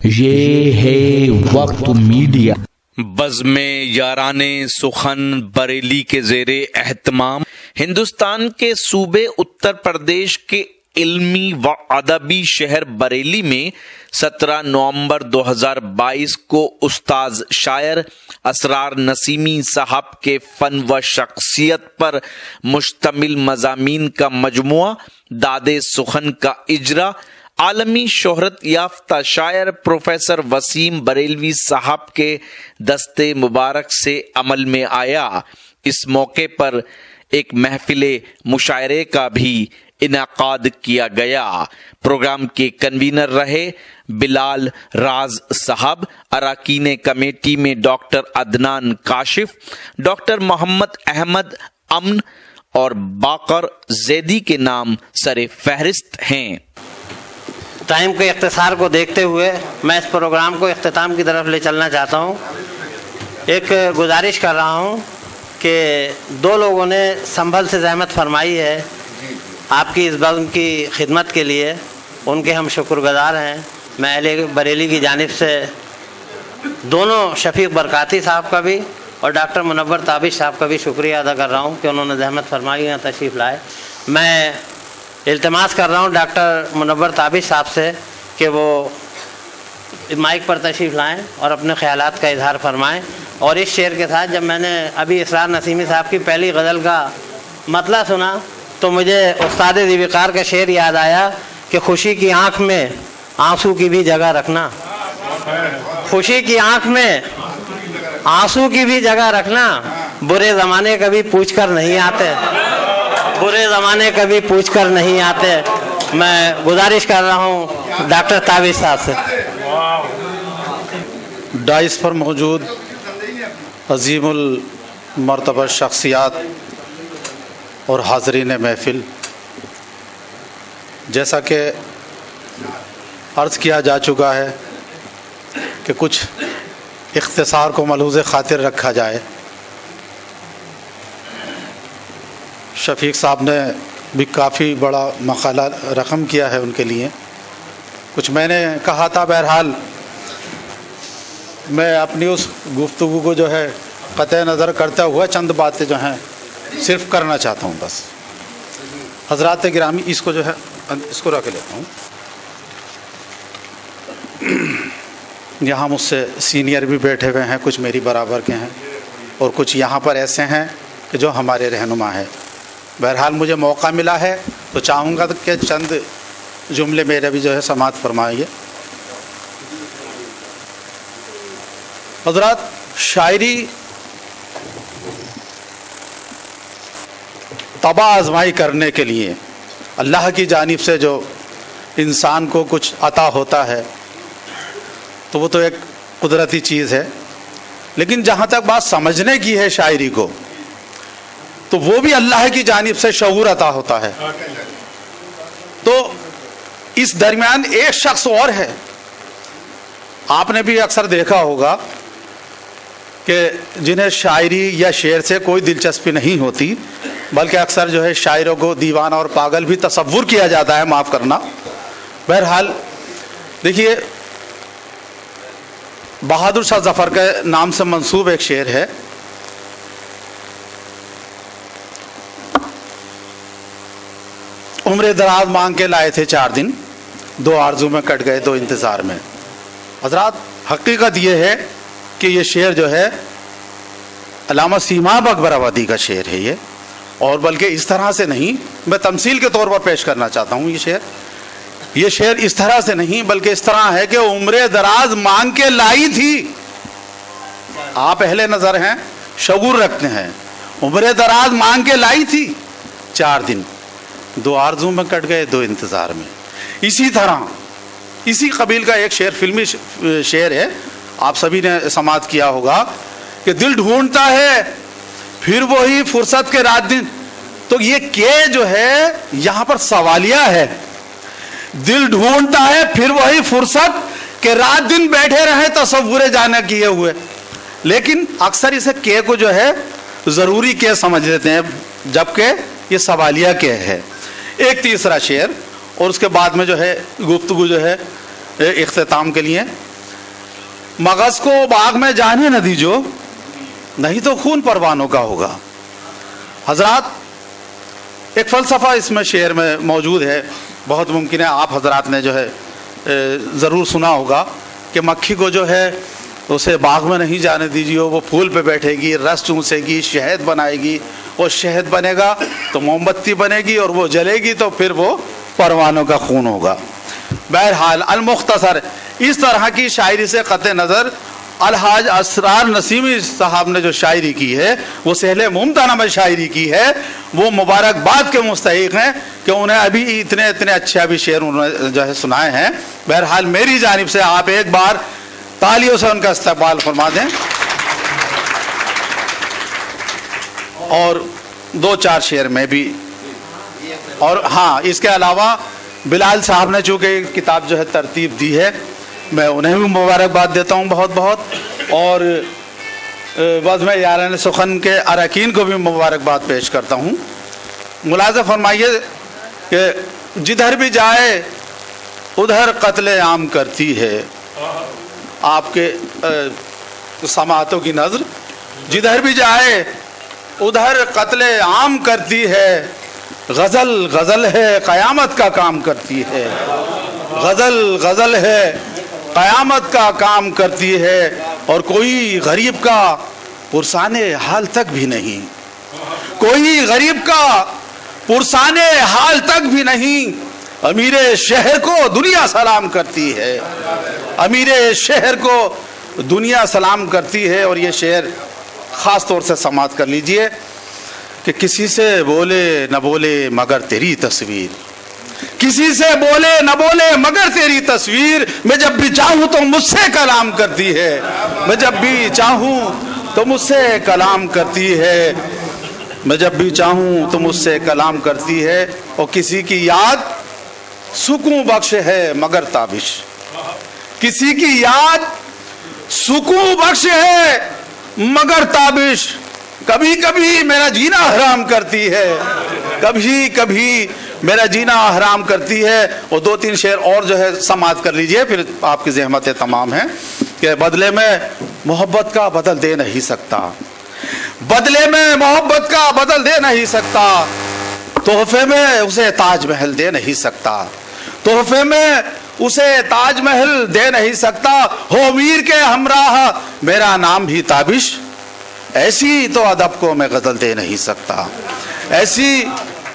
یہ ہے وقت میڈیا۔ بزم یاران سخن بریلی کے زیر اہتمام ہندوستان کے صوبے اتر پردیش کے علمی و ادبی شہر بریلی میں 17 نومبر 2022 کو استاذ شاعر اسرار نسیمی صاحب کے فن و شخصیت پر مشتمل مضامین کا مجموعہ داد سخن کا اجرا عالمی شہرت یافتہ شاعر پروفیسر وسیم بریلوی صاحب کے دستے مبارک سے عمل میں آیا۔ اس موقع پر ایک محفل مشاعرے کا بھی انعقاد کیا گیا۔ پروگرام کے کنوینر رہے بلال راز صاحب، اراکین کمیٹی میں ڈاکٹر عدنان کاشف، ڈاکٹر محمد احمد امن اور باقر زیدی کے نام سر فہرست ہیں۔ ٹائم کے اختصار کو دیکھتے ہوئے میں اس پروگرام کو اختتام کی طرف لے چلنا چاہتا ہوں۔ ایک گزارش کر رہا ہوں کہ دو لوگوں نے سنبھل سے زحمت فرمائی ہے آپ کی اس بزم کی خدمت کے لیے، ان کے ہم شکر گزار ہیں۔ میں اہل بریلی کی جانب سے دونوں شفیق برکاتی صاحب کا بھی اور ڈاکٹر منور تابش صاحب کا بھی شکریہ ادا کر رہا ہوں کہ انہوں نے زحمت فرمائی ہے، تشریف لائے۔ میں التماس کر رہا ہوں ڈاکٹر منور تابش صاحب سے کہ وہ مائک پر تشریف لائیں اور اپنے خیالات کا اظہار فرمائیں۔ اور اس شعر کے ساتھ جب میں نے ابھی اسرار نسیمی صاحب کی پہلی غزل کا مطلع سنا تو مجھے استاد ذی وقار کا شعر یاد آیا کہ خوشی کی آنکھ میں آنسو کی بھی جگہ رکھنا، خوشی کی آنکھ میں آنسو کی بھی جگہ رکھنا، برے زمانے کبھی پوچھ کر نہیں آتے، برے زمانے کبھی پوچھ کر نہیں آتے۔ میں گزارش کر رہا ہوں ڈاکٹر تابش صاحب سے۔ ڈائس پر موجود عظیم المرتبہ شخصیات اور حاضرین محفل، جیسا کہ عرض کیا جا چکا ہے کہ کچھ اختصار کو ملحوظ خاطر رکھا جائے۔ شفیق صاحب نے بھی کافی بڑا مقالہ رقم کیا ہے ان کے لیے، کچھ میں نے کہا تھا۔ بہرحال میں اپنی اس گفتگو کو جو ہے قطع نظر کرتا ہوا چند باتیں جو ہیں صرف کرنا چاہتا ہوں بس۔ حضرات گرامی، اس کو جو ہے اس کو رکھ لیتا ہوں۔ یہاں مجھ سے سینئر بھی بیٹھے ہوئے ہیں، کچھ میری برابر کے ہیں اور کچھ یہاں پر ایسے ہیں کہ جو ہمارے رہنما ہیں۔ بہرحال مجھے موقع ملا ہے تو چاہوں گا کہ چند جملے میرے بھی جو ہے سماعت فرمائیے۔ حضرات، شاعری طبع آزمائی کرنے کے لیے اللہ کی جانب سے جو انسان کو کچھ عطا ہوتا ہے تو وہ تو ایک قدرتی چیز ہے، لیکن جہاں تک بات سمجھنے کی ہے شاعری کو تو وہ بھی اللہ کی جانب سے شعور عطا ہوتا ہے۔ تو اس درمیان ایک شخص اور ہے، آپ نے بھی اکثر دیکھا ہوگا کہ جنہیں شاعری یا شعر سے کوئی دلچسپی نہیں ہوتی، بلکہ اکثر جو ہے شاعروں کو دیوانہ اور پاگل بھی تصور کیا جاتا ہے، معاف کرنا۔ بہرحال دیکھیے، بہادر شاہ ظفر کے نام سے منسوب ایک شعر ہے۔ عمر دراز مانگ کے لائے تھے 4 دن، 2 آرزو میں کٹ گئے 2 انتظار میں۔ حضرات، حقیقت یہ ہے کہ یہ شعر جو ہے علامہ سیماب اکبر آبادی کا شعر ہے یہ، اور بلکہ اس طرح سے نہیں، میں تمثیل کے طور پر پیش کرنا چاہتا ہوں یہ شعر اس طرح سے نہیں بلکہ اس طرح ہے کہ عمر دراز مانگ کے لائی تھی۔ آپ اہل نظر ہیں، شعور رکھتے ہیں۔ عمر دراز مانگ کے لائی تھی 4 دن، 2 آرزو میں کٹ گئے 2 انتظار میں۔ اسی طرح اسی قبیل کا ایک شعر، فلمی شعر ہے، آپ سبھی نے سماعت کیا ہوگا کہ دل ڈھونڈتا ہے پھر وہی فرصت کے رات دن۔ تو یہ کہ جو ہے یہاں پر سوالیہ ہے، دل ڈھونڈتا ہے پھر وہی فرصت کہ رات دن بیٹھے رہے تصور جانا کیے ہوئے، لیکن اکثر اسے کہ کو جو ہے ضروری کہ سمجھ لیتے ہیں، جبکہ یہ سوالیہ کہ ہے۔ ایک تیسرا شعر اور اس کے بعد میں جو ہے گفتگو جو ہے اختتام کے لیے मगज को बाग में जाने न दीजो, नहीं तो खून परवानों का होगा। हजरात, एक फलसफा इसमें शेर में मौजूद है, बहुत मुमकिन है आप हजरात ने जो है ज़रूर सुना होगा कि मक्खी को जो है उसे बाग में नहीं जाने दीजिए, वो फूल पे बैठेगी, रस चूसेगी, शहद बनाएगी, और शहद बनेगा तो मोमबत्ती बनेगी, और वो जलेगी तो फिर वो परवानों का खून होगा। बहरहाल अल-मुख्तसर, इस तरह की शायरी से क़त्ए नज़र अलहाज असरार नसीमी साहब ने जो शायरी की है वो सहले मुमताना में शायरी की है, वो मुबारकबाद के मुस्तहिक हैं कि उन्हें अभी इतने इतने अच्छे अभी शेर उन्होंने जो है सुनाए हैं। बहरहाल मेरी जानिब से आप एक बार तालियों से उनका इस्तकबाल फरमा दें। और 2-4 शेर में भी, और हाँ, इसके अलावा बिलाल साहब ने चूँकि किताब जो है तरतीब दी है, मैं उन्हें भी मुबारकबाद देता हूँ बहुत बहुत, और बज़्म यारान सुखन के अरकीन को भी मुबारकबाद पेश करता हूँ। मुलाज़ा फरमाइए कि जिधर भी जाए उधर कत्ले आम करती है, आपके समातों की नज़र, जिधर भी जाए उधर कत्ले आम करती है, गज़ल गज़ल है क़यामत का काम करती है, गज़ल गज़ल है क़यामत का काम करती है, और कोई गरीब का पुरसाने हाल तक भी नहीं, कोई गरीब का पुरसाने हाल तक भी नहीं, अमीरे शहर को दुनिया सलाम करती है, अमीरे शहर को दुनिया सलाम करती है। और ये शेर ख़ास तौर से समाअत कर लीजिए कि किसी से बोले न बोले मगर तेरी तस्वीर, किसी से बोले न बोले मगर तेरी तस्वीर, मैं जब भी चाहूँ तो मुझसे कलाम करती है, मैं जब भी चाहूँ तो मुझसे कलाम करती है, मैं जब भी चाहूँ तो मुझसे कलाम करती है। और किसी की याद सुकून बख्श है मगर ताबिश, किसी की याद सुकून बख्श है मगर ताबिश, कभी कभी मेरा जीना हराम करती है, कभी कभी मेरा जीना हराम करती है। और 2-3 शेर और जो है समाअत कर लीजिए, फिर आपकी ज़हमतें तमाम हैं। कि बदले में मोहब्बत का बदल दे नहीं सकता, बदले में मोहब्बत का बदल दे नहीं सकता, तोहफे में उसे ताजमहल दे नहीं सकता, तोहफे में उसे ताजमहल दे नहीं सकता, हो मीर के हमराह मेरा नाम भी ताबिश, ऐसी तो अदब को मैं गज़ल दे नहीं सकता, ऐसी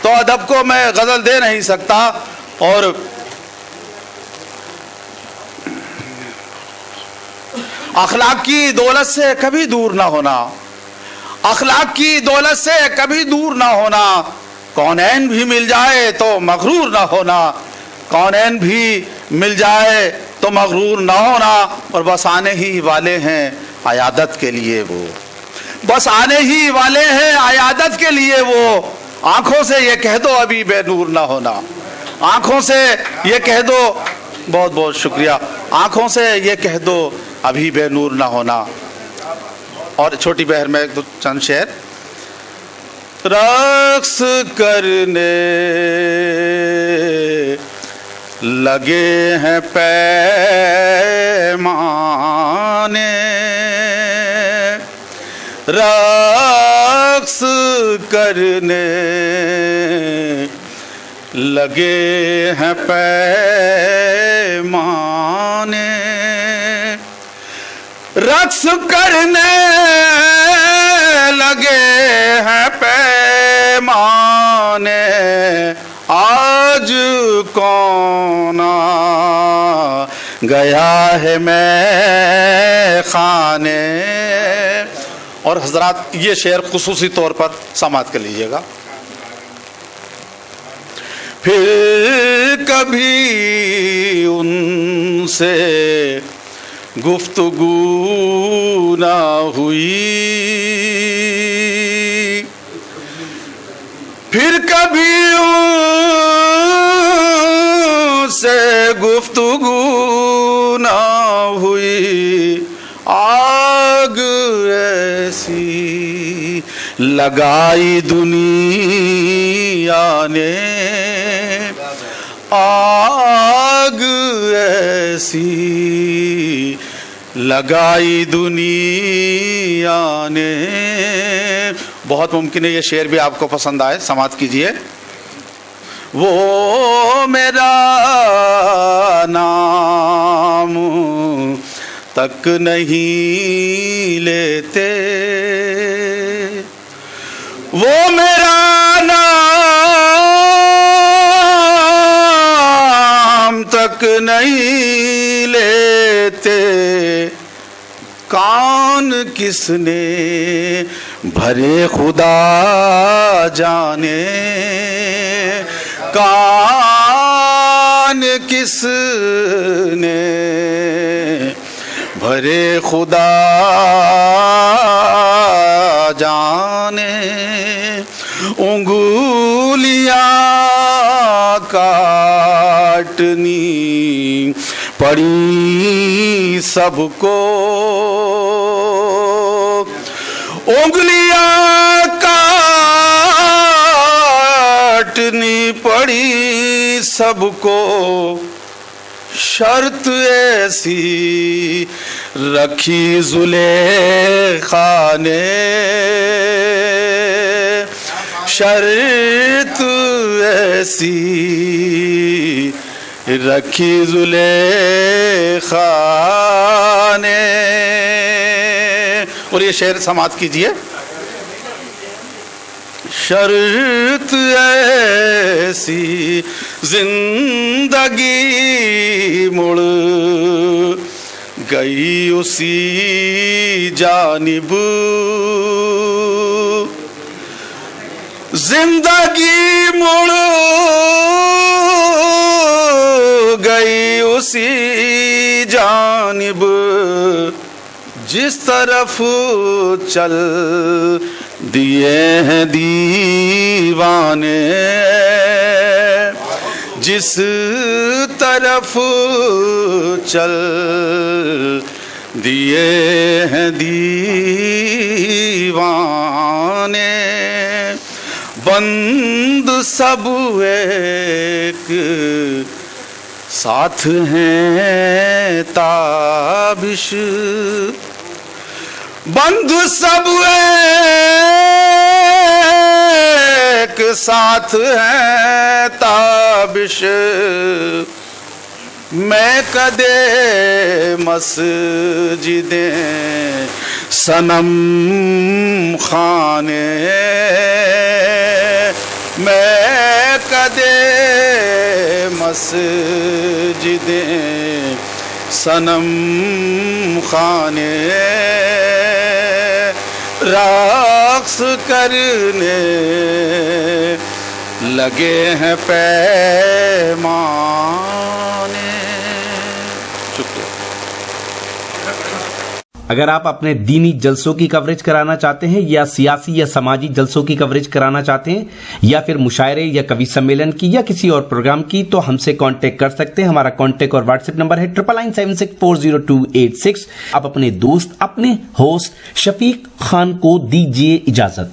तो अदब को मैं गज़ल दे नहीं सकता। और अखलाक की दौलत से कभी दूर ना होना, अखलाक की दौलत से कभी दूर ना होना, कौनैन भी मिल जाए तो मगरूर ना होना, कौनैन भी मिल जाए तो मगरूर ना होना। और बस आने ही वाले हैं अयादत के लिए वो, बस आने ही वाले हैं अयादत के लिए वो, आंखों से ये कह दो अभी बेनूर ना होना, आंखों से ये कह दो, बहुत बहुत शुक्रिया, आंखों से ये कह दो अभी बेनूर ना होना। और छोटी बहर में चंद शेर, रक्स करने लगे हैं पैमाने, रक्स करने लगे हैं पैमाने, रक्स करने लगे हैं पैमाने, आज कौन गया है मैं खाने। और हजरात ये शेर खुसूसी तौर पर समाअत कर लीजिएगा। फिर कभी उनसे गुफ्तगू ना हुई, फिर कभी उनसे गुफ्तगू ना हुई, आग ऐसी लगाई दुनिया ने, आग ऐसी लगाई दुनिया ने। बहुत मुमकिन है ये शेर भी आपको पसंद आए, समाप्त कीजिए। वो मेरा नाम तक नहीं लेते, वो मेरा नाम तक नहीं लेते। कान किसने भरे खुदा जाने, कान किसने भरे खुदा जाने। उंगलियां काटनी पड़ी सबको, उंगलियां काटनी पड़ी सबको। शर्त ऐसी रखी जुलेखा ने, शर्त ऐसी रखी जुलेखा ने। और ये शेर समाप्त कीजिए। शर्त ऐसी जिंदगी मुड़ गई उसी जानिब, जिंदगी मुड़ गई उसी जानिब। जिस तरफ चल दिए हैं दीवाने, जिस तरफ चल दिए हैं दीवाने। बंद सब एक साथ हैं ताबिश, बंद सब एक साथ हैं ताबिश। मैं कदे मस्जिदे सनम खाने, मैं कदे मस्जिदे सनम खाने। रक्स करने लगे हैं पैमाने। शुक्रिया। अगर आप अपने दीनी जलसों की कवरेज कराना चाहते हैं या सियासी या समाजी जलसों की कवरेज कराना चाहते हैं या फिर मुशायरे या कवि सम्मेलन की या किसी और प्रोग्राम की, तो हमसे कांटेक्ट कर सकते हैं। हमारा कांटेक्ट और व्हाट्सएप नंबर है 9976400286। आप अपने दोस्त, अपने होस्ट शफीक खान को दीजिए इजाजत।